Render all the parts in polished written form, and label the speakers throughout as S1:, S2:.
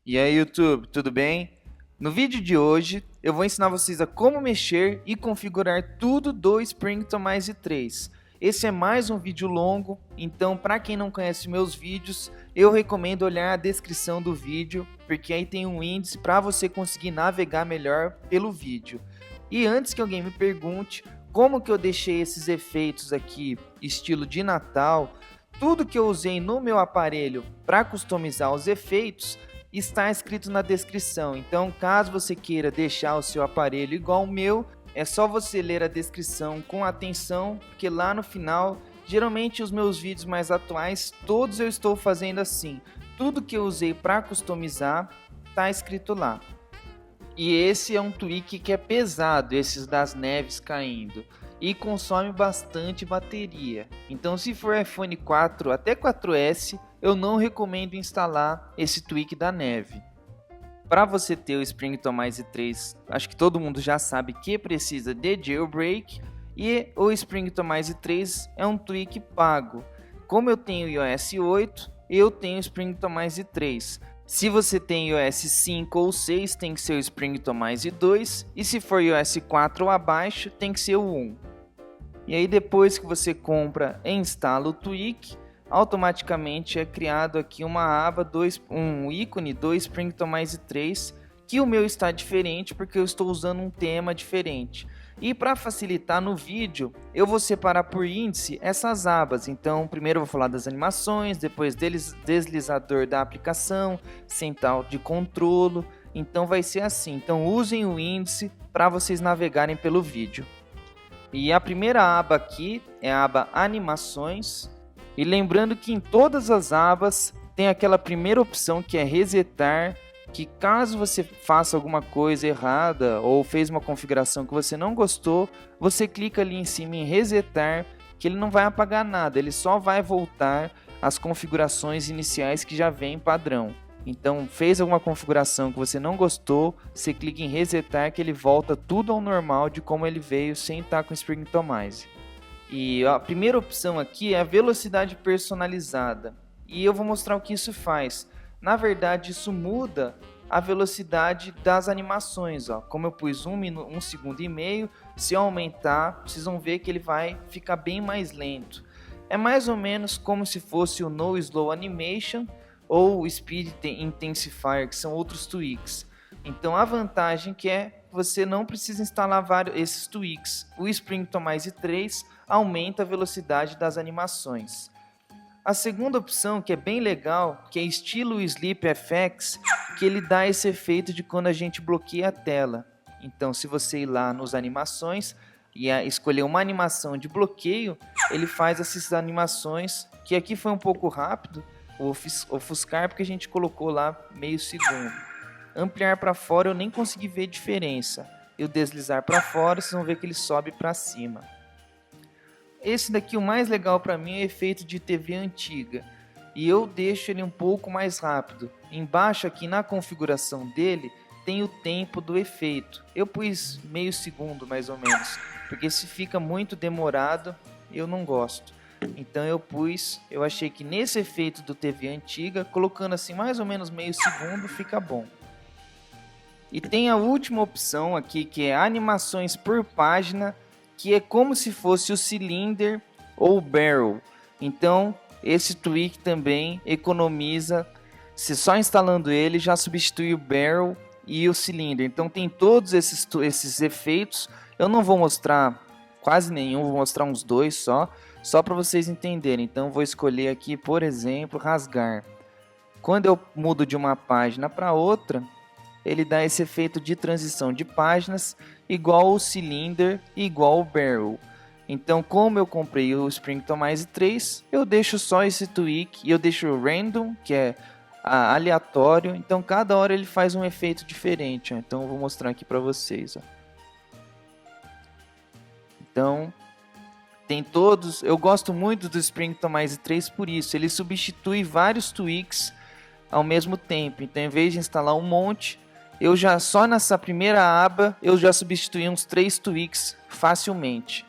S1: E aí, YouTube, tudo bem? No vídeo de hoje, eu vou ensinar vocês a como mexer e configurar tudo do Springton Mais 3. Esse é mais um vídeo longo, então para quem não conhece meus vídeos, eu recomendo olhar a descrição do vídeo, porque aí tem um índice para você conseguir navegar melhor pelo vídeo. E antes que alguém me pergunte como que eu deixei esses efeitos aqui, estilo de Natal, tudo que eu usei no meu aparelho para customizar os efeitos, está escrito na descrição. Então, caso você queira deixar o seu aparelho igual o meu, é só você ler a descrição com atenção, porque lá no final, geralmente os meus vídeos mais atuais, todos eu estou fazendo assim. Tudo que eu usei para customizar está escrito lá. E esse é um tweak que é pesado, esses das neves caindo, e consome bastante bateria. Então, se for iPhone 4 até 4S, eu não recomendo instalar esse tweak da neve. Para você ter o Springton Mais 3, acho que todo mundo já sabe que precisa de jailbreak, e o Springton Mais 3 é um tweak pago. Como eu tenho iOS 8, eu tenho o Springton Mais 3. Se você tem iOS 5 ou 6, tem que ser o Springton Mais 2, e se for iOS 4 ou abaixo, tem que ser o 1. E aí depois que você compra e instala o tweak, automaticamente é criado aqui uma aba, um ícone do Springton Mais 3, que o meu está diferente porque eu estou usando um tema diferente. E para facilitar no vídeo, eu vou separar por índice essas abas. Então, primeiro eu vou falar das animações, depois deslizador da aplicação, central de controlo. Então vai ser assim. Então usem o índice para vocês navegarem pelo vídeo. E a primeira aba aqui é a aba Animações. E lembrando que em todas as abas tem aquela primeira opção que é resetar, que caso você faça alguma coisa errada ou fez uma configuração que você não gostou, você clica ali em cima em resetar, que ele não vai apagar nada, ele só vai voltar às configurações iniciais que já vem padrão. Então, fez alguma configuração que você não gostou, você clica em resetar que ele volta tudo ao normal de como ele veio sem estar com o Springton Mais. E a primeira opção aqui é a velocidade personalizada. E eu vou mostrar o que isso faz. Na verdade, isso muda a velocidade das animações. Ó. Como eu pus 1 segundo e meio, se eu aumentar, vocês vão ver que ele vai ficar bem mais lento. É mais ou menos como se fosse o No Slow Animation ou o Speed Intensifier, que são outros tweaks. Então a vantagem que é você não precisa instalar esses tweaks. O Springton Mais 3 aumenta a velocidade das animações. A segunda opção, que é bem legal, que é estilo Sleep FX, que ele dá esse efeito de quando a gente bloqueia a tela. Então, se você ir lá nos animações e escolher uma animação de bloqueio, ele faz essas animações, que aqui foi um pouco rápido, ofuscar, porque a gente colocou lá meio segundo. Ampliar para fora eu nem consegui ver diferença. Eu deslizar para fora, vocês vão ver que ele sobe para cima. Esse daqui, o mais legal para mim, é efeito de TV antiga. E eu deixo ele um pouco mais rápido. Embaixo aqui na configuração dele, tem o tempo do efeito. Eu pus meio segundo mais ou menos. Porque se fica muito demorado, eu não gosto. Então eu achei que nesse efeito do TV antiga, colocando assim mais ou menos meio segundo, fica bom. E tem a última opção aqui, que é animações por página, que é como se fosse o cylinder ou o barrel. Então, esse tweak também economiza, se só instalando ele já substitui o barrel e o cylinder. Então tem todos esses efeitos. Eu não vou mostrar quase nenhum, vou mostrar uns dois só para vocês entenderem. Então vou escolher aqui, por exemplo, rasgar. Quando eu mudo de uma página para outra, ele dá esse efeito de transição de páginas igual o cylinder e igual o barrel. Então, como eu comprei o Springton Mais 3, eu deixo só esse tweak e eu deixo o random, que é aleatório. Então, cada hora ele faz um efeito diferente. Ó. Então, eu vou mostrar aqui para vocês. Ó. Então, tem todos. Eu gosto muito do Springton Mais 3 por isso. Ele substitui vários tweaks ao mesmo tempo. Então, em vez de instalar um monte, eu já só nessa primeira aba eu já substituí uns 3 tweaks facilmente.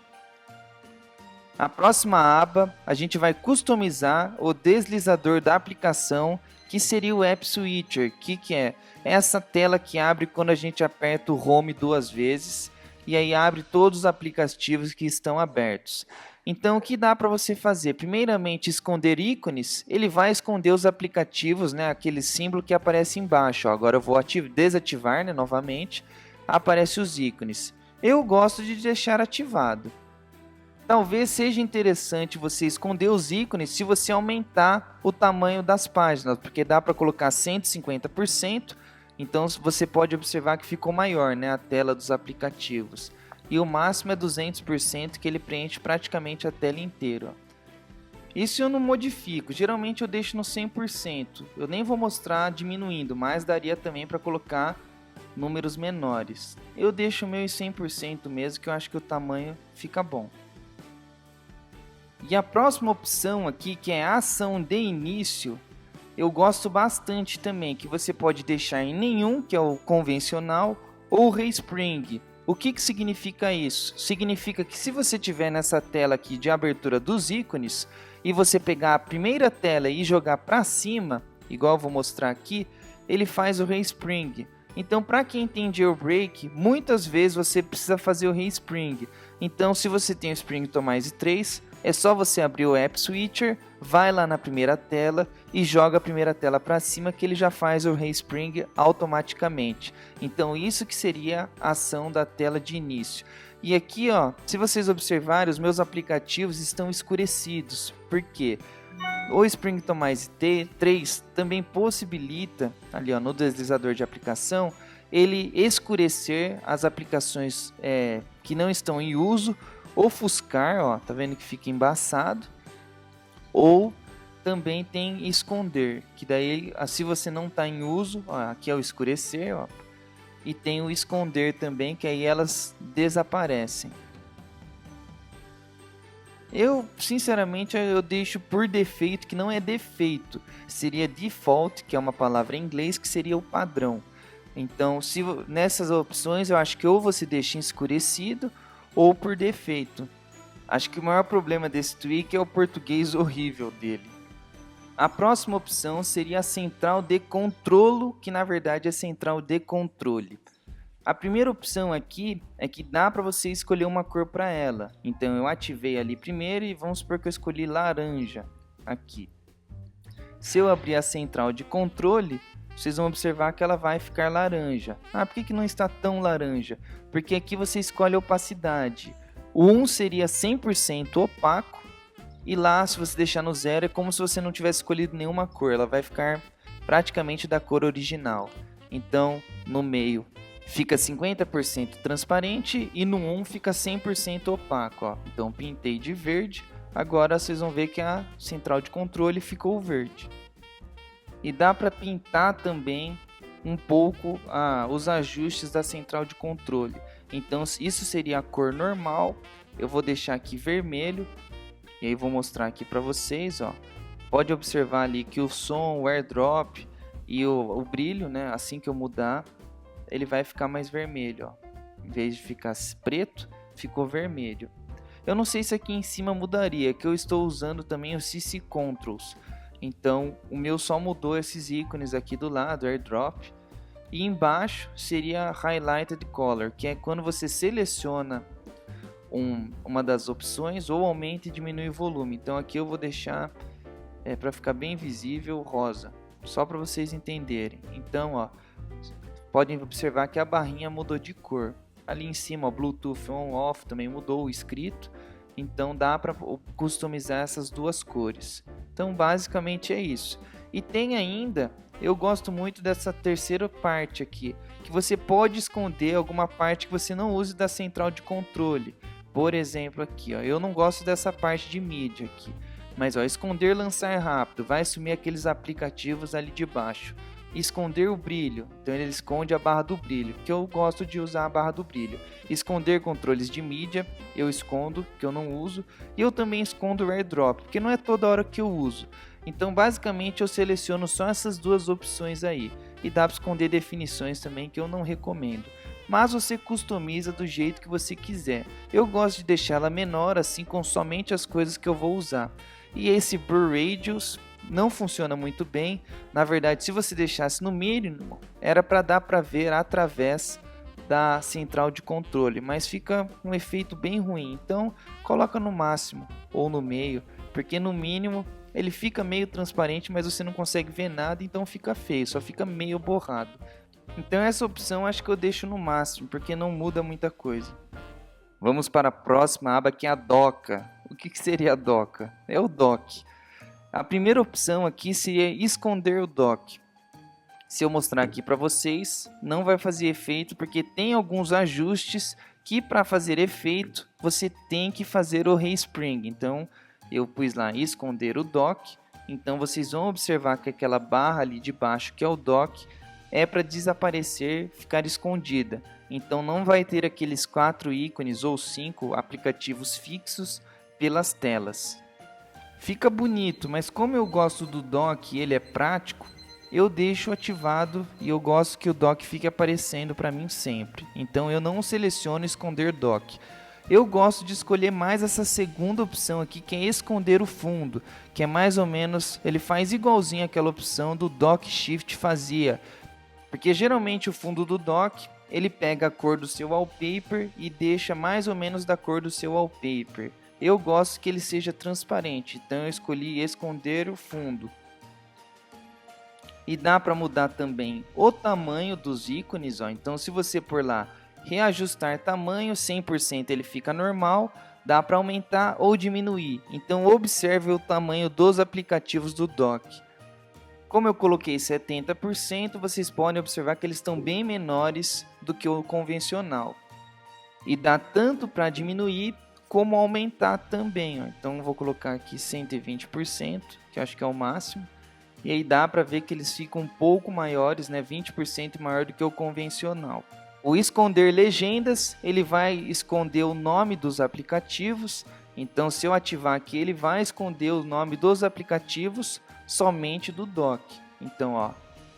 S1: A próxima aba, a gente vai customizar o deslizador da aplicação, que seria o App Switcher. Que é? É essa tela que abre quando a gente aperta o Home 2 vezes, e aí abre todos os aplicativos que estão abertos. Então, o que dá para você fazer? Primeiramente, esconder ícones. Ele vai esconder os aplicativos, né? Aquele símbolo que aparece embaixo. Ó. Agora eu vou desativar, né, novamente. Aparece os ícones. Eu gosto de deixar ativado. Talvez seja interessante você esconder os ícones se você aumentar o tamanho das páginas, porque dá para colocar 150%, então você pode observar que ficou maior, né, a tela dos aplicativos. E o máximo é 200%, que ele preenche praticamente a tela inteira. Isso eu não modifico, geralmente eu deixo no 100%. Eu nem vou mostrar diminuindo, mas daria também para colocar números menores. Eu deixo o meu em 100% mesmo, que eu acho que o tamanho fica bom. E a próxima opção aqui, que é a ação de início, eu gosto bastante também, que você pode deixar em nenhum, que é o convencional, ou respring. O que significa isso? Significa que se você tiver nessa tela aqui de abertura dos ícones, e você pegar a primeira tela e jogar para cima, igual eu vou mostrar aqui, ele faz o respring. Então, para quem tem jailbreak, muitas vezes você precisa fazer o respring. Então, se você tem o Spring Tomize 3, é só você abrir o App Switcher, vai lá na primeira tela e joga a primeira tela para cima, que ele já faz o respring automaticamente. Então, isso que seria a ação da tela de início. E aqui, ó, se vocês observarem, os meus aplicativos estão escurecidos. Por quê? O Spring Tomize 3 também possibilita, ali ó, no deslizador de aplicação, ele escurecer as aplicações que não estão em uso, ofuscar, ó, tá vendo que fica embaçado, ou também tem esconder, que daí, se você não está em uso, ó, aqui é o escurecer, ó, e tem o esconder também, que aí elas desaparecem. Eu, sinceramente, eu deixo por defeito, que não é defeito, seria default, que é uma palavra em inglês, que seria o padrão. Então, nessas opções, eu acho que ou você deixa escurecido, ou por defeito. Acho que o maior problema desse tweak é o português horrível dele. A próxima opção seria a central de controlo, que na verdade é central de controle. A primeira opção aqui é que dá para você escolher uma cor para ela. Então eu ativei ali primeiro e vamos supor que eu escolhi laranja aqui. Se eu abrir a central de controle, vocês vão observar que ela vai ficar laranja. Ah, por que não está tão laranja? Porque aqui você escolhe a opacidade. O 1 seria 100% opaco. E lá, se você deixar no 0, é como se você não tivesse escolhido nenhuma cor. Ela vai ficar praticamente da cor original. Então, no meio fica 50% transparente e no 1 fica 100% opaco. Ó. Então, pintei de verde. Agora vocês vão ver que a central de controle ficou verde. E dá para pintar também um pouco os ajustes da central de controle. Então isso seria a cor normal. Eu vou deixar aqui vermelho. E aí vou mostrar aqui para vocês. Ó. Pode observar ali que o som, o airdrop e o brilho, né? Assim que eu mudar, ele vai ficar mais vermelho. Ó. Em vez de ficar preto, ficou vermelho. Eu não sei se aqui em cima mudaria, que eu estou usando também o CC Controls. Então, o meu só mudou esses ícones aqui do lado, airdrop. E embaixo seria Highlighted Color, que é quando você seleciona uma das opções ou aumenta e diminui o volume. Então aqui eu vou deixar para ficar bem visível rosa, só para vocês entenderem. Então, ó, podem observar que a barrinha mudou de cor. Ali em cima, ó, Bluetooth on/off também mudou o escrito. Então dá para customizar essas duas cores. Então basicamente é isso. E tem ainda, eu gosto muito dessa terceira parte aqui, que você pode esconder alguma parte que você não use da central de controle. Por exemplo aqui, ó, eu não gosto dessa parte de mídia aqui. Mas ó, esconder lançar rápido, vai sumir aqueles aplicativos ali de baixo. Esconder o brilho, então ele esconde a barra do brilho, que eu gosto de usar a barra do brilho. Esconder controles de mídia, eu escondo, que eu não uso. E eu também escondo o airdrop, porque não é toda hora que eu uso. Então basicamente eu seleciono só essas duas opções aí. E dá para esconder definições também, que eu não recomendo. mas você customiza do jeito que você quiser. Eu gosto de deixar ela menor, assim, com somente as coisas que eu vou usar. E esse Blur Radius não funciona muito bem. Na verdade, se você deixasse no mínimo, era para dar para ver através da central de controle, mas fica um efeito bem ruim. Então, coloca no máximo ou no meio, porque no mínimo ele fica meio transparente, mas você não consegue ver nada, então fica feio, só fica meio borrado. Então essa opção acho que eu deixo no máximo, porque não muda muita coisa. Vamos para a próxima aba, que é a doca. O que seria a doca? É o dock. A primeira opção aqui seria esconder o dock. Se eu mostrar aqui para vocês, não vai fazer efeito, porque tem alguns ajustes que para fazer efeito, você tem que fazer o respring. Então eu pus lá esconder o dock. Então vocês vão observar que aquela barra ali de baixo, que é o dock, é para desaparecer, ficar escondida. Então não vai ter aqueles 4 ícones ou 5 aplicativos fixos pelas telas. Fica bonito, mas como eu gosto do dock e ele é prático, eu deixo ativado e eu gosto que o dock fique aparecendo para mim sempre. Então eu não seleciono esconder dock. Eu gosto de escolher mais essa segunda opção aqui, que é esconder o fundo, que é mais ou menos, ele faz igualzinho aquela opção do Dock Shift fazia. Porque geralmente o fundo do dock, ele pega a cor do seu wallpaper e deixa mais ou menos da cor do seu wallpaper. Eu gosto que ele seja transparente, então eu escolhi esconder o fundo. E dá para mudar também o tamanho dos ícones, ó. Então se você pôr lá reajustar tamanho, 100% ele fica normal, dá para aumentar ou diminuir. Então observe o tamanho dos aplicativos do dock. Como eu coloquei 70%, vocês podem observar que eles estão bem menores do que o convencional. E dá tanto para diminuir como aumentar também. Ó. Então eu vou colocar aqui 120%, que eu acho que é o máximo. E aí dá para ver que eles ficam um pouco maiores, né? 20% maior do que o convencional. O esconder legendas, ele vai esconder o nome dos aplicativos. Então se eu ativar aqui, ele vai esconder o nome dos aplicativos somente do dock. Então ó,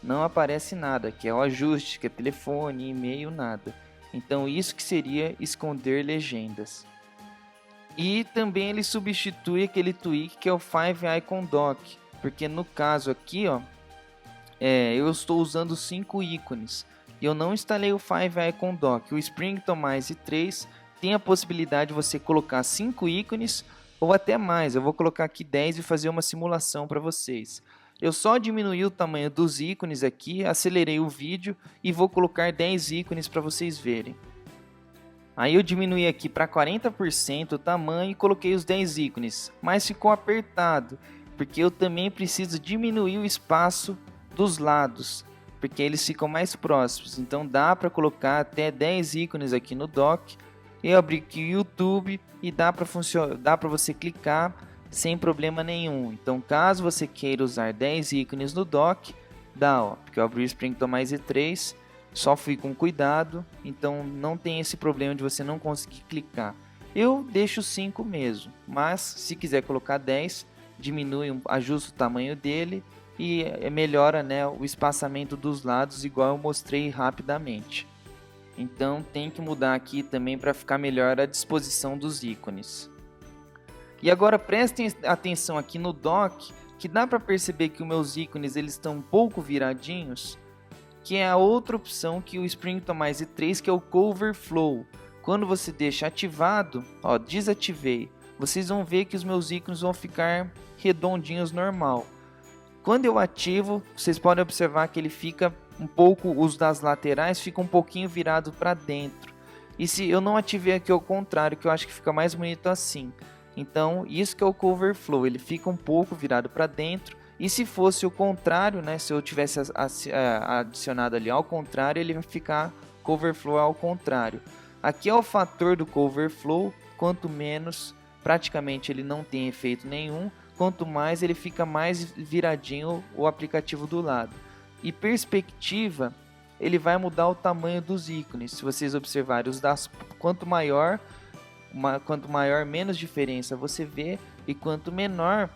S1: não aparece nada, que é o ajuste, que é telefone, e-mail, nada. Então isso que seria esconder legendas. E também ele substitui aquele tweak que é o Five Icon Dock, porque no caso aqui ó, eu estou usando 5 ícones e eu não instalei o Five Icon Dock. O Springtomize 3 tem a possibilidade de você colocar 5 ícones ou até mais. Eu vou colocar aqui 10 e fazer uma simulação para vocês. Eu só diminuí o tamanho dos ícones aqui, acelerei o vídeo e vou colocar 10 ícones para vocês verem. Aí eu diminuí aqui para 40% o tamanho e coloquei os 10 ícones, mas ficou apertado, porque eu também preciso diminuir o espaço dos lados, porque eles ficam mais próximos. Então dá para colocar até 10 ícones aqui no dock. Eu abri aqui o YouTube e dá para você clicar sem problema nenhum. Então caso você queira usar 10 ícones no dock, dá, ó, porque eu abri o Springtomize 3, só fui com cuidado, então não tem esse problema de você não conseguir clicar. Eu deixo 5 mesmo, mas se quiser colocar 10, diminui, ajusta o tamanho dele e melhora, né, o espaçamento dos lados, igual eu mostrei rapidamente. Então tem que mudar aqui também para ficar melhor a disposição dos ícones. E agora prestem atenção aqui no dock, que dá para perceber que os meus ícones eles estão um pouco viradinhos, que é a outra opção que o Springtomize 3, que é o Cover Flow. Quando você deixa ativado, ó, desativei, vocês vão ver que os meus ícones vão ficar redondinhos normal. Quando eu ativo, vocês podem observar que ele fica um pouco, os das laterais fica um pouquinho virado para dentro. E se eu não ativei aqui ao contrário, que eu acho que fica mais bonito assim. Então isso que é o Cover Flow, ele fica um pouco virado para dentro. E se fosse o contrário, né, se eu tivesse adicionado ali ao contrário, ele vai ficar Cover Flow ao contrário. Aqui é o fator do Cover Flow, quanto menos, praticamente ele não tem efeito nenhum. Quanto mais ele fica mais viradinho o aplicativo do lado. E perspectiva, ele vai mudar o tamanho dos ícones. Se vocês observarem, quanto maior, menos diferença você vê, e quanto menor,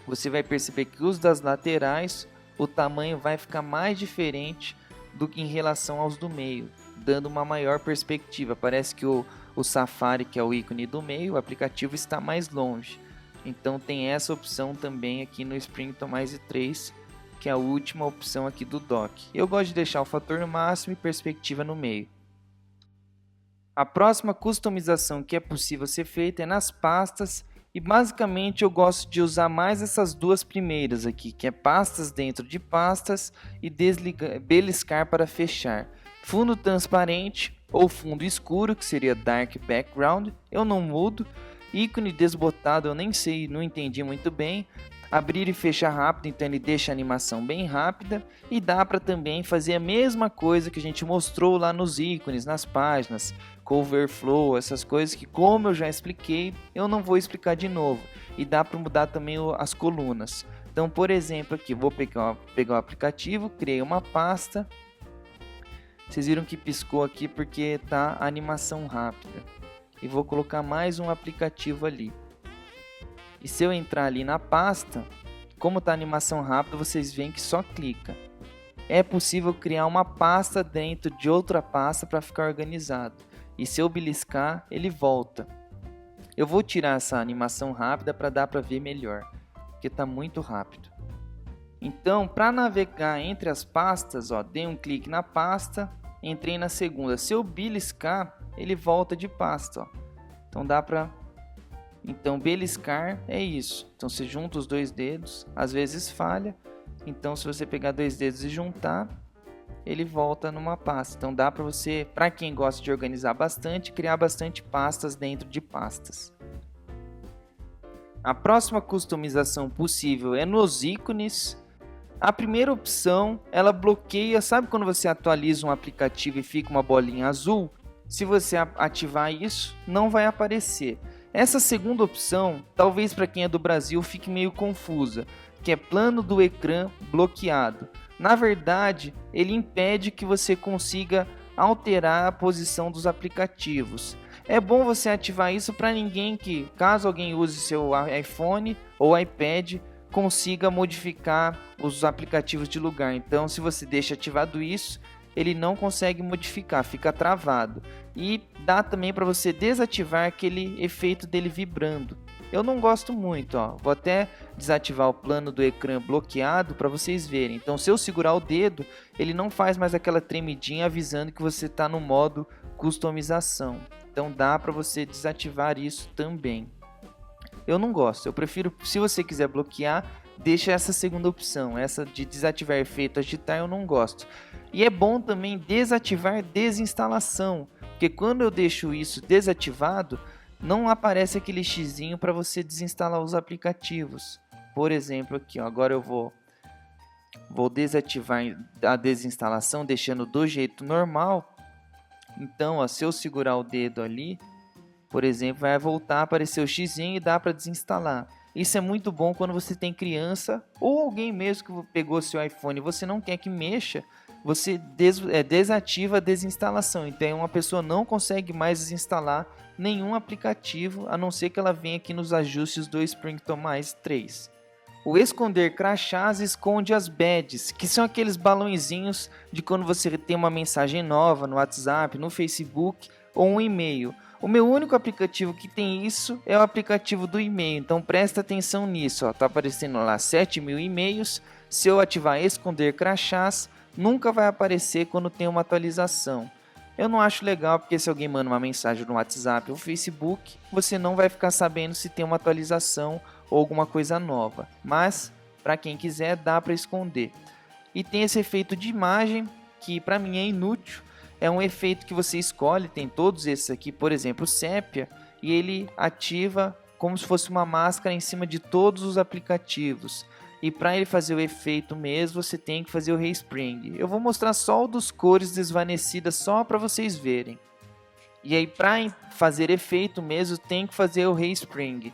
S1: você vai perceber que os das laterais, o tamanho vai ficar mais diferente do que em relação aos do meio. dando uma maior perspectiva. Parece que o Safari, que é o ícone do meio, o aplicativo está mais longe. Então tem essa opção também aqui no Spring Tomrise 3, que é a última opção aqui do dock. Eu gosto de deixar o fator no máximo e perspectiva no meio. A próxima customização que é possível ser feita é nas pastas, e basicamente eu gosto de usar mais essas duas primeiras aqui, que é pastas dentro de pastas e beliscar para fechar. Fundo transparente ou fundo escuro, que seria dark background, eu não mudo. Ícone desbotado eu nem sei, não entendi muito bem. Abrir e fechar rápido, então ele deixa a animação bem rápida. E dá para também fazer a mesma coisa que a gente mostrou lá nos ícones, nas páginas, com overflow, essas coisas que, como eu já expliquei, eu não vou explicar de novo. E dá para mudar também as colunas. Então, por exemplo, aqui vou pegar o aplicativo, criei uma pasta. Vocês viram que piscou aqui porque tá a animação rápida. E vou colocar mais um aplicativo ali. E se eu entrar ali na pasta, como está a animação rápida, vocês veem que só clica. É possível criar uma pasta dentro de outra pasta para ficar organizado. E se eu beliscar, ele volta. Eu vou tirar essa animação rápida para dar para ver melhor, porque está muito rápido. Então, para navegar entre as pastas, dei um clique na pasta, entrei na segunda. Se eu beliscar, ele volta de pasta. Então dá para... Então, beliscar é isso. Então, você junta os dois dedos, às vezes falha. Então, se você pegar dois dedos e juntar, ele volta numa pasta. Então, dá para você, para quem gosta de organizar bastante, criar bastante pastas dentro de pastas. A próxima customização possível é nos ícones. A primeira opção, ela bloqueia, sabe quando você atualiza um aplicativo e fica uma bolinha azul? Se você ativar isso, não vai aparecer. Essa segunda opção, talvez para quem é do Brasil fique meio confusa, que é plano do ecrã bloqueado. Na verdade, ele impede que você consiga alterar a posição dos aplicativos. É bom você ativar isso para ninguém que, caso alguém use seu iPhone ou iPad, consiga modificar os aplicativos de lugar. Então, se você deixa ativado isso, ele não consegue modificar, fica travado. E dá também para você desativar aquele efeito dele vibrando. Eu não gosto muito, vou até desativar o plano do ecrã bloqueado para vocês verem. Então, se eu segurar o dedo, ele não faz mais aquela tremidinha avisando que você está no modo customização. Então, dá para você desativar isso também. Eu não gosto, eu prefiro, se você quiser bloquear, deixa essa segunda opção, essa de desativar efeito agitar eu não gosto. E é bom também desativar desinstalação, porque quando eu deixo isso desativado, não aparece aquele xizinho para você desinstalar os aplicativos. Por exemplo, aqui, agora eu vou desativar a desinstalação, deixando do jeito normal. Então, se eu segurar o dedo ali, por exemplo, vai voltar a aparecer o xizinho e dá para desinstalar. Isso é muito bom quando você tem criança ou alguém mesmo que pegou seu iPhone e você não quer que mexa, você desativa a desinstalação. Então, uma pessoa não consegue mais desinstalar nenhum aplicativo, a não ser que ela venha aqui nos ajustes do Spring Tomrise 3. O esconder crachás esconde as badges, que são aqueles balãozinhos de quando você tem uma mensagem nova no WhatsApp, no Facebook ou um e-mail. O meu único aplicativo que tem isso é o aplicativo do e-mail, então presta atenção nisso. Tá aparecendo lá 7.000 e-mails. Se eu ativar esconder crachás, nunca vai aparecer quando tem uma atualização. Eu não acho legal porque se alguém manda uma mensagem no WhatsApp ou Facebook, você não vai ficar sabendo se tem uma atualização ou alguma coisa nova. Mas, para quem quiser, dá para esconder. E tem esse efeito de imagem, que para mim é inútil. É um efeito que você escolhe, tem todos esses aqui, por exemplo, o Sépia, e ele ativa como se fosse uma máscara em cima de todos os aplicativos. E para ele fazer o efeito mesmo, você tem que fazer o respring. Eu vou mostrar só o dos cores desvanecidas, só para vocês verem. E aí, para fazer efeito mesmo, tem que fazer o respring.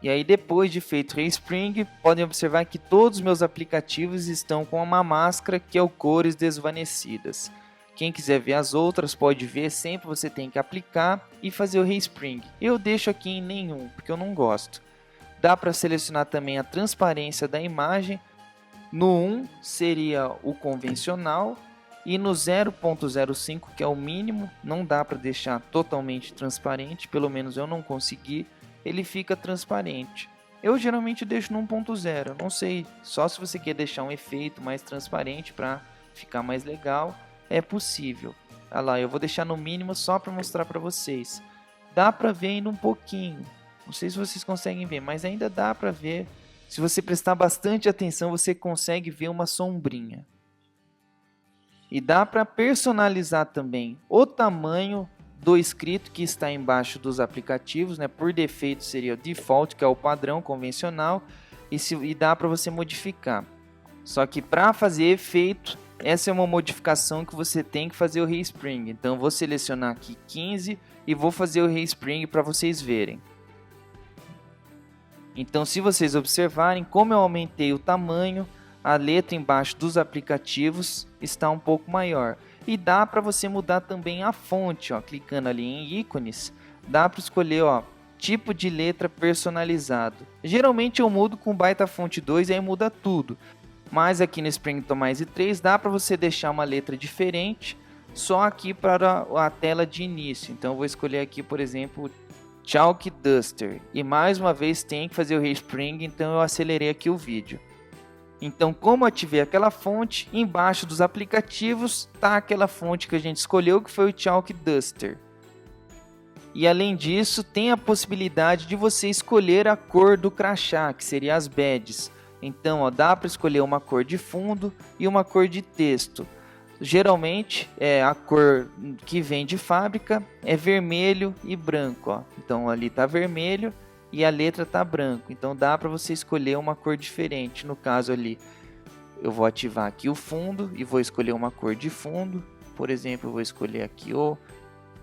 S1: E aí, depois de feito o respring, podem observar que todos os meus aplicativos estão com uma máscara que é o cores desvanecidas. Quem quiser ver as outras pode ver, sempre você tem que aplicar e fazer o respring. Eu deixo aqui em nenhum, porque eu não gosto. Dá para selecionar também a transparência da imagem. No 1 seria o convencional E no 0.05, que é o mínimo, não dá para deixar totalmente transparente, pelo menos eu não consegui, ele fica transparente. Eu geralmente deixo no 1.0, não sei, só se você quer deixar um efeito mais transparente para ficar mais legal, é possível. Olha lá, eu vou deixar no mínimo só para mostrar para vocês. Dá para ver ainda um pouquinho, não sei se vocês conseguem ver, mas ainda dá para ver. Se você prestar bastante atenção, você consegue ver uma sombrinha. E dá para personalizar também o tamanho do escrito que está embaixo dos aplicativos, né? Por defeito seria o default, que é o padrão convencional, e dá para você modificar. Só que para fazer efeito, essa é uma modificação que você tem que fazer o respring. Então vou selecionar aqui 15 e vou fazer o respring para vocês verem. Então, se vocês observarem, como eu aumentei o tamanho, a letra embaixo dos aplicativos está um pouco maior. E dá para você mudar também a fonte, ó, clicando ali em ícones, dá para escolher, ó, tipo de letra personalizado. Geralmente eu mudo com Baita Fonte 2 e aí muda tudo. Mas aqui no Springtomize 3 dá para você deixar uma letra diferente, só aqui para a tela de início. Então eu vou escolher aqui, por exemplo, Chalk Duster, e mais uma vez tem que fazer o respring, então eu acelerei aqui o vídeo. Então, como ativei aquela fonte, embaixo dos aplicativos está aquela fonte que a gente escolheu, que foi o Chalk Duster. E além disso, tem a possibilidade de você escolher a cor do crachá, que seria as badges. Então, ó, dá para escolher uma cor de fundo e uma cor de texto. Geralmente, a cor que vem de fábrica é vermelho e branco. Ó. Então, ali está vermelho e a letra está branco. Então, dá para você escolher uma cor diferente. No caso ali, eu vou ativar aqui o fundo e vou escolher uma cor de fundo. Por exemplo, eu vou escolher aqui o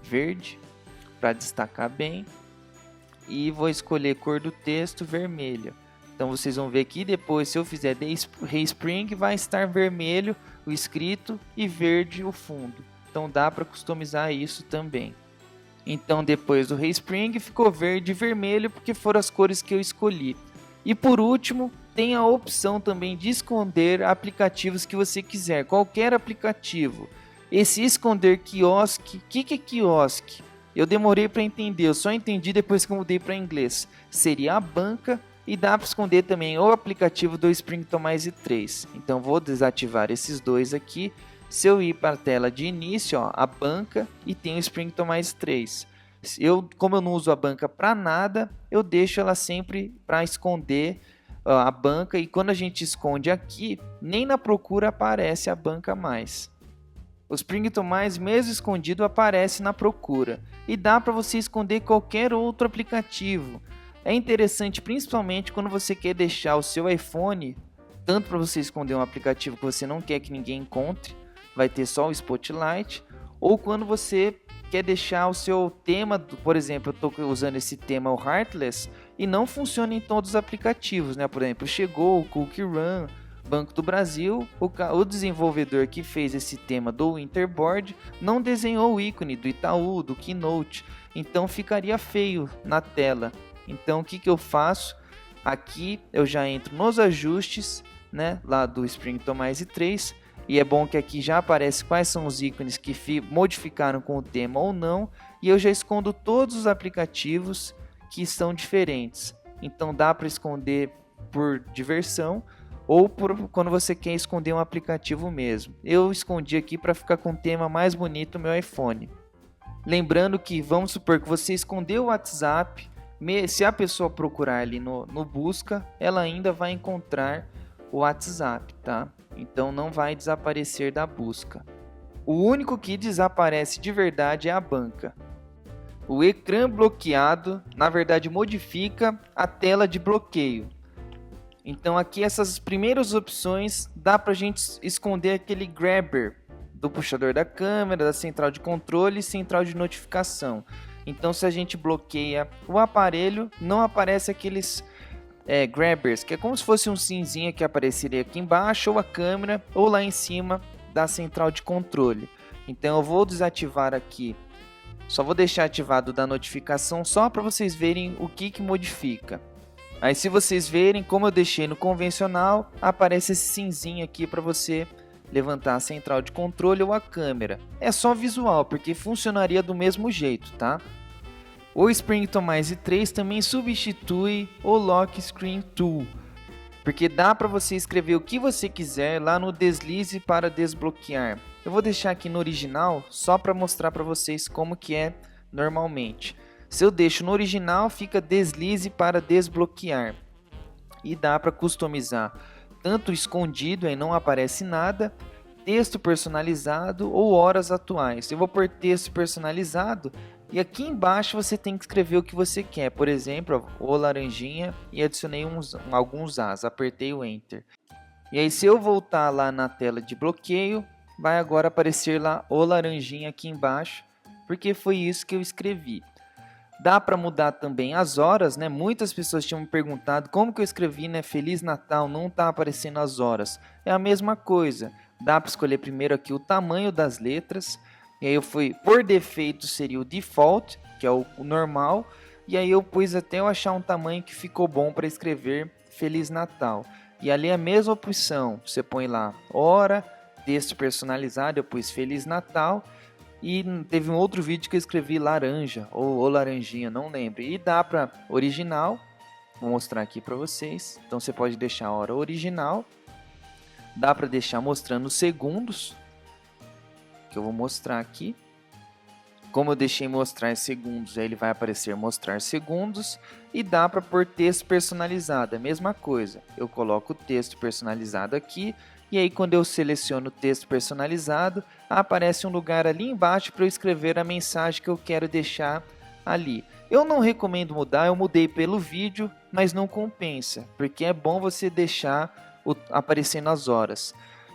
S1: verde para destacar bem. E vou escolher cor do texto vermelha. Então, vocês vão ver aqui depois, se eu fizer respring, vai estar vermelho o escrito e verde o fundo. Então dá para customizar isso também. Então depois do respring ficou verde e vermelho porque foram as cores que eu escolhi. E por último, tem a opção também de esconder aplicativos que você quiser, qualquer aplicativo. Esse esconder quiosque, o que é quiosque? Eu demorei para entender, eu só entendi depois que eu mudei para inglês. Seria a banca. E dá para esconder também o aplicativo do Springtomize 3. Então vou desativar esses dois aqui. Se eu ir para a tela de início, ó, a banca e tem o Springtomize 3. Como eu não uso a banca para nada, eu deixo ela sempre para esconder a banca. E quando a gente esconde aqui, nem na procura aparece a banca mais. O Springtomize, mesmo escondido, aparece na procura. E dá para você esconder qualquer outro aplicativo. É interessante principalmente quando você quer deixar o seu iPhone, tanto para você esconder um aplicativo que você não quer que ninguém encontre, vai ter só o Spotlight, ou quando você quer deixar o seu tema, por exemplo, eu estou usando esse tema, o Heartless, e não funciona em todos os aplicativos, né? Por exemplo, chegou o Cookie Run, Banco do Brasil, o desenvolvedor que fez esse tema do Winterboard não desenhou o ícone do Itaú, do Keynote, então ficaria feio na tela. Então o que eu faço? Aqui eu já entro nos ajustes, né, lá do Springtomize 3, e é bom que aqui já aparece quais são os ícones que modificaram com o tema ou não, e eu já escondo todos os aplicativos que são diferentes. Então dá para esconder por diversão ou quando você quer esconder um aplicativo mesmo. Eu escondi aqui para ficar com o tema mais bonito no meu iPhone. Lembrando que vamos supor que você escondeu o WhatsApp. Se a pessoa procurar ali no busca, ela ainda vai encontrar o WhatsApp, tá? Então não vai desaparecer da busca. O único que desaparece de verdade é a banca. O ecrã bloqueado, na verdade, modifica a tela de bloqueio. Então aqui essas primeiras opções dá pra gente esconder aquele grabber do puxador da câmera, da central de controle e central de notificação. Então, se a gente bloqueia o aparelho, não aparece aqueles grabbers, que é como se fosse um cinzinha que apareceria aqui embaixo, ou a câmera, ou lá em cima da central de controle. Então, eu vou desativar aqui, só vou deixar ativado da notificação, só para vocês verem o que modifica. Aí, se vocês verem, como eu deixei no convencional, aparece esse cinzinho aqui para você levantar a central de controle ou a câmera. É só visual, porque funcionaria do mesmo jeito, tá? O Springtomize 3 também substitui o Lock Screen Tool, porque dá para você escrever o que você quiser lá no deslize para desbloquear. Eu vou deixar aqui no original só para mostrar para vocês como que é normalmente. Se eu deixo no original, fica deslize para desbloquear. E dá para customizar tanto escondido, aí não aparece nada, texto personalizado ou horas atuais. Eu vou pôr texto personalizado e aqui embaixo você tem que escrever o que você quer. Por exemplo, o laranjinha, e adicionei alguns As, apertei o Enter. E aí se eu voltar lá na tela de bloqueio, vai agora aparecer lá o laranjinha aqui embaixo, porque foi isso que eu escrevi. Dá para mudar também as horas, né? Muitas pessoas tinham me perguntado como que eu escrevi, né? Feliz Natal, não está aparecendo as horas. É a mesma coisa. Dá para escolher primeiro aqui o tamanho das letras. E aí eu fui, por defeito seria o default, que é o normal. E aí eu pus até eu achar um tamanho que ficou bom para escrever Feliz Natal. E ali é a mesma opção. Você põe lá hora, texto personalizado, eu pus Feliz Natal. E teve um outro vídeo que eu escrevi laranja ou laranjinha, não lembro. E dá para original, vou mostrar aqui para vocês. Então você pode deixar a hora original. Dá para deixar mostrando segundos, que eu vou mostrar aqui. Como eu deixei mostrar em segundos, aí ele vai aparecer mostrar segundos. E dá para pôr texto personalizado, a mesma coisa. Eu coloco o texto personalizado aqui. E aí quando eu seleciono o texto personalizado, aparece um lugar ali embaixo para eu escrever a mensagem que eu quero deixar ali. Eu não recomendo mudar, eu mudei pelo vídeo, mas não compensa, porque é bom você deixar aparecendo as horas.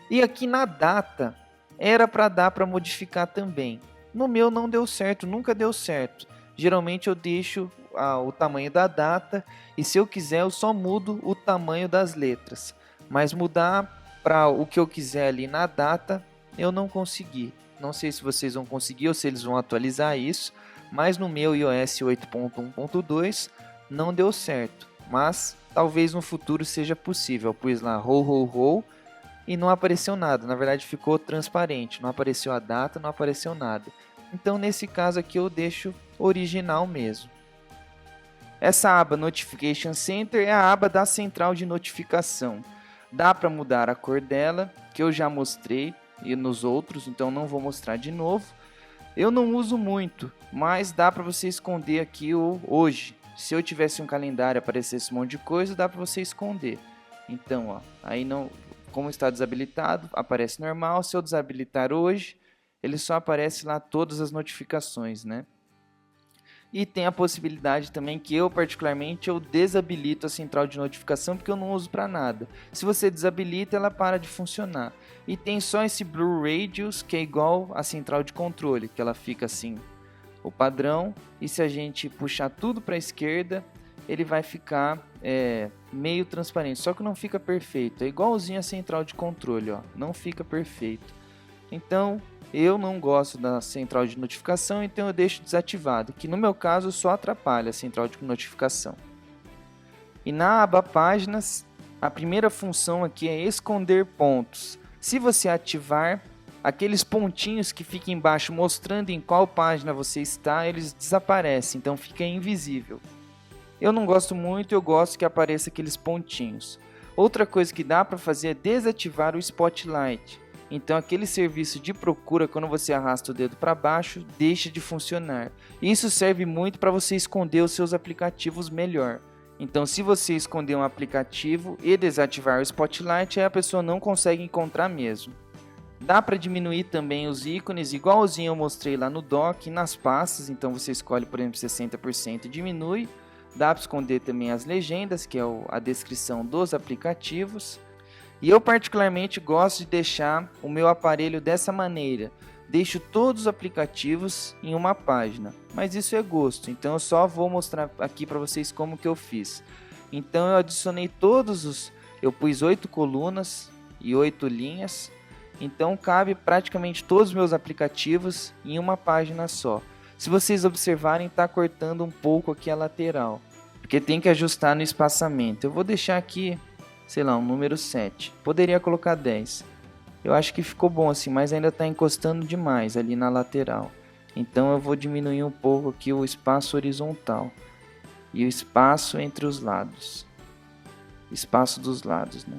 S1: E aqui na data, era para dar para modificar também. No meu não deu certo, nunca deu certo. Geralmente eu deixo o tamanho da data e se eu quiser eu só mudo o tamanho das letras. Mas mudar para o que eu quiser ali na data, eu não consegui. Não sei se vocês vão conseguir ou se eles vão atualizar isso, mas no meu iOS 8.1.2 não deu certo. Mas talvez no futuro seja possível. Eu pus lá ho e não apareceu nada. Na verdade ficou transparente, não apareceu a data, não apareceu nada. Então nesse caso aqui eu deixo original mesmo. Essa aba Notification Center é a aba da central de notificação. Dá para mudar a cor dela, que eu já mostrei e nos outros, então não vou mostrar de novo. Eu não uso muito, mas dá para você esconder aqui o hoje. Se eu tivesse um calendário e aparecesse um monte de coisa, dá para você esconder. Então, ó, aí não, como está desabilitado, aparece normal. Se eu desabilitar hoje, ele só aparece lá todas as notificações, né? E tem a possibilidade também que eu particularmente eu desabilito a central de notificação porque eu não uso para nada. Se você desabilita, ela para de funcionar. E tem só esse Blue Radius que é igual a central de controle, que ela fica assim, o padrão. E se a gente puxar tudo para a esquerda, ele vai ficar meio transparente, só que não fica perfeito. É igualzinho a central de controle, ó, não fica perfeito. Então eu não gosto da central de notificação, então eu deixo desativado, que no meu caso só atrapalha a central de notificação. E na aba páginas, a primeira função aqui é esconder pontos. Se você ativar, aqueles pontinhos que ficam embaixo mostrando em qual página você está, eles desaparecem, então fica invisível. Eu não gosto muito, eu gosto que apareça aqueles pontinhos. Outra coisa que dá para fazer é desativar o Spotlight. Então aquele serviço de procura, quando você arrasta o dedo para baixo, deixa de funcionar. Isso serve muito para você esconder os seus aplicativos melhor. Então se você esconder um aplicativo e desativar o Spotlight, aí a pessoa não consegue encontrar mesmo. Dá para diminuir também os ícones, igualzinho eu mostrei lá no dock, nas pastas. Então você escolhe, por exemplo, 60% e diminui. Dá para esconder também as legendas, que é a descrição dos aplicativos. E eu particularmente gosto de deixar o meu aparelho dessa maneira. Deixo todos os aplicativos em uma página, mas isso é gosto, então eu só vou mostrar aqui para vocês como que eu fiz. Então eu adicionei eu pus 8 colunas e 8 linhas, então cabe praticamente todos os meus aplicativos em uma página só. Se vocês observarem, está cortando um pouco aqui a lateral, porque tem que ajustar no espaçamento. Eu vou deixar aqui, sei lá, um número 7. Poderia colocar 10. Eu acho que ficou bom assim, mas ainda está encostando demais ali na lateral. Então eu vou diminuir um pouco aqui o espaço horizontal e o espaço entre os lados. Espaço dos lados, né?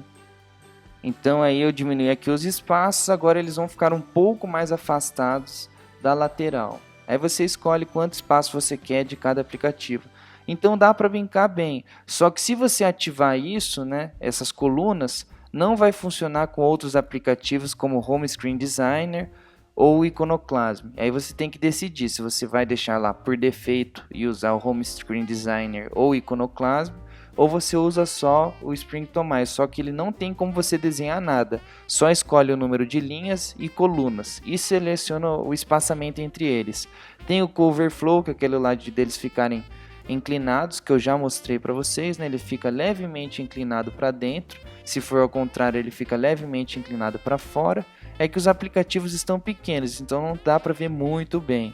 S1: Então aí eu diminui aqui os espaços, agora eles vão ficar um pouco mais afastados da lateral. Aí você escolhe quanto espaço você quer de cada aplicativo. Então dá para brincar bem. Só que se você ativar isso, né, essas colunas, não vai funcionar com outros aplicativos como o Home Screen Designer ou o Iconoclasm. Aí você tem que decidir se você vai deixar lá por defeito e usar o Home Screen Designer ou o Iconoclasm, ou você usa só o Spring.tomai, só que ele não tem como você desenhar nada, só escolhe o número de linhas e colunas e seleciona o espaçamento entre eles. Tem o Coverflow, que é aquele lá deles ficarem inclinados, que eu já mostrei para vocês, né? Ele fica levemente inclinado para dentro, se for ao contrário ele fica levemente inclinado para fora. É que os aplicativos estão pequenos, então não dá para ver muito bem.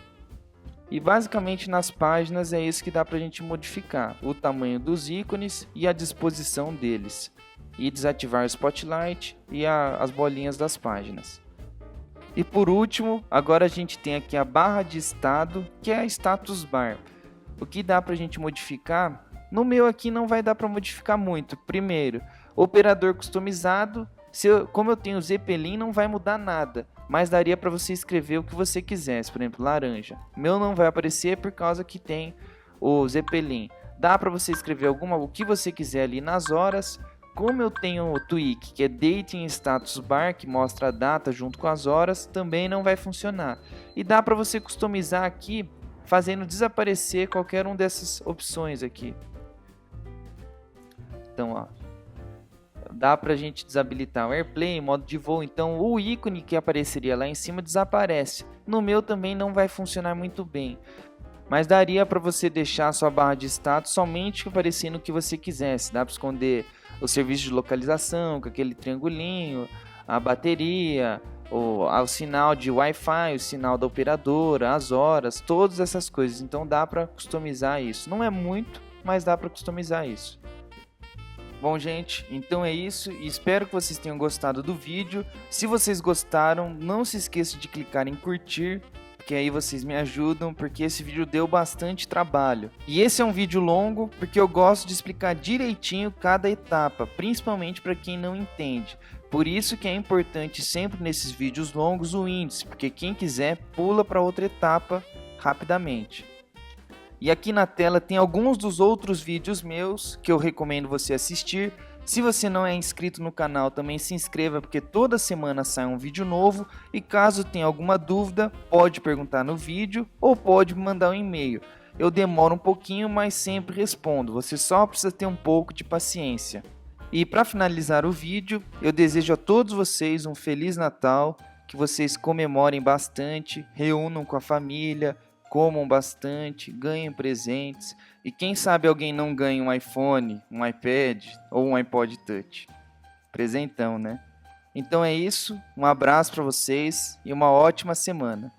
S1: E basicamente nas páginas é isso que dá para a gente modificar, o tamanho dos ícones e a disposição deles. E desativar o Spotlight e as bolinhas das páginas. E por último, agora a gente tem aqui a barra de estado, que é a Status Bar. O que dá para a gente modificar? No meu aqui não vai dar para modificar muito. Primeiro, operador customizado. Como eu tenho o Zeppelin, não vai mudar nada, mas daria para você escrever o que você quisesse, por exemplo, laranja. O meu não vai aparecer por causa que tem o Zeppelin. Dá para você escrever o que você quiser ali nas horas. Como eu tenho o Tweak, que é Date em Status Bar, que mostra a data junto com as horas, também não vai funcionar. E dá para você customizar aqui, fazendo desaparecer qualquer uma dessas opções aqui. Então, ó, dá pra gente desabilitar o AirPlay, modo de voo, então o ícone que apareceria lá em cima desaparece. No meu também não vai funcionar muito bem, mas daria para você deixar a sua barra de status somente aparecendo o que você quisesse. Dá para esconder o serviço de localização, com aquele triangulinho, a bateria, o sinal de Wi-Fi, o sinal da operadora, as horas, todas essas coisas. Então dá para customizar isso. Não é muito, mas dá para customizar isso. Bom, gente, então é isso e espero que vocês tenham gostado do vídeo. Se vocês gostaram, não se esqueçam de clicar em curtir, porque aí vocês me ajudam, porque esse vídeo deu bastante trabalho. E esse é um vídeo longo, porque eu gosto de explicar direitinho cada etapa, principalmente para quem não entende. Por isso que é importante sempre nesses vídeos longos o índice, porque quem quiser pula para outra etapa rapidamente. E aqui na tela tem alguns dos outros vídeos meus que eu recomendo você assistir. Se você não é inscrito no canal, também se inscreva, porque toda semana sai um vídeo novo. E caso tenha alguma dúvida, pode perguntar no vídeo ou pode me mandar um e-mail. Eu demoro um pouquinho, mas sempre respondo. Você só precisa ter um pouco de paciência. E para finalizar o vídeo, eu desejo a todos vocês um Feliz Natal, que vocês comemorem bastante, reúnam com a família, comam bastante, ganhem presentes e quem sabe alguém não ganhe um iPhone, um iPad ou um iPod Touch. Presentão, né? Então é isso, um abraço para vocês e uma ótima semana.